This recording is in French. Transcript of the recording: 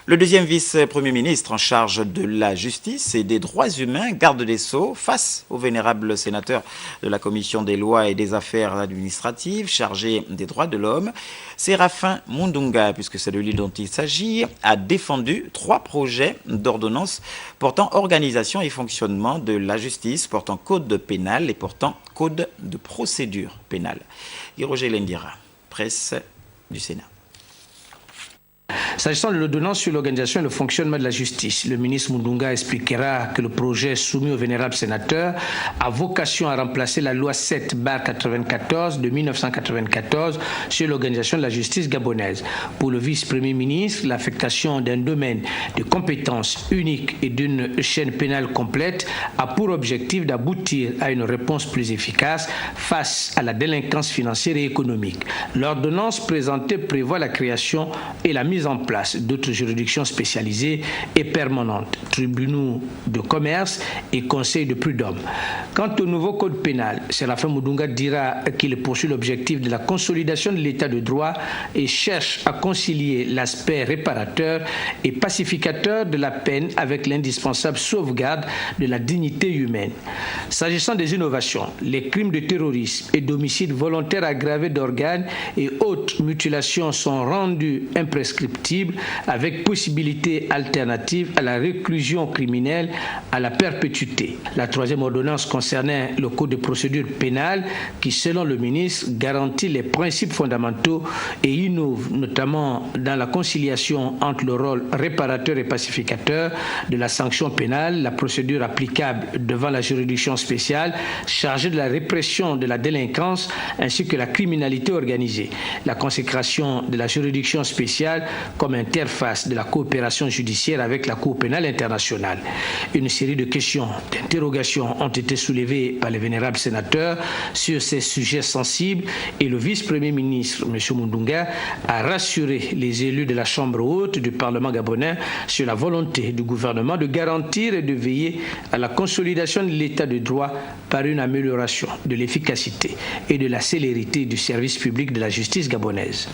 Le deuxième vice-premier ministre en charge de la justice et des droits humains, garde des Sceaux, face au vénérable sénateur de la Commission des lois et des affaires administratives, chargé des droits de l'homme, Séraphin Mundunga, puisque c'est de lui dont il s'agit, a défendu 3 projets d'ordonnance portant organisation et fonctionnement de la justice, portant code pénal et portant code de procédure pénale. Roger Lendira, presse du Sénat. S'agissant de l'ordonnance sur l'organisation et le fonctionnement de la justice, le ministre Mundunga expliquera que le projet soumis au vénérable sénateur a vocation à remplacer la loi 7/94 de 1994 sur l'organisation de la justice gabonaise. Pour le vice-premier ministre, l'affectation d'un domaine de compétences unique et d'une chaîne pénale complète a pour objectif d'aboutir à une réponse plus efficace face à la délinquance financière et économique. L'ordonnance présentée prévoit la création et la mise en place d'autres juridictions spécialisées et permanentes, tribunaux de commerce et conseils de prud'homme. Quant au nouveau code pénal, Séraphin Mundunga dira qu'il poursuit l'objectif de la consolidation de l'état de droit et cherche à concilier l'aspect réparateur et pacificateur de la peine avec l'indispensable sauvegarde de la dignité humaine. S'agissant des innovations, les crimes de terrorisme et d'homicide volontaire aggravé d'organes et autres mutilations sont rendus imprescriptibles avec possibilité alternative à la réclusion criminelle à la perpétuité. La troisième ordonnance concernait le code de procédure pénale qui, selon le ministre, garantit les principes fondamentaux et innove notamment dans la conciliation entre le rôle réparateur et pacificateur de la sanction pénale, la procédure applicable devant la juridiction spéciale chargée de la répression de la délinquance ainsi que la criminalité organisée, la consécration de la juridiction spéciale comme interface de la coopération judiciaire avec la Cour pénale internationale. Une série de questions, d'interrogations ont été soulevées par les vénérables sénateurs sur ces sujets sensibles et le vice-premier ministre, M. Mundunga, a rassuré les élus de la Chambre haute du Parlement gabonais sur la volonté du gouvernement de garantir et de veiller à la consolidation de l'état de droit par une amélioration de l'efficacité et de la célérité du service public de la justice gabonaise.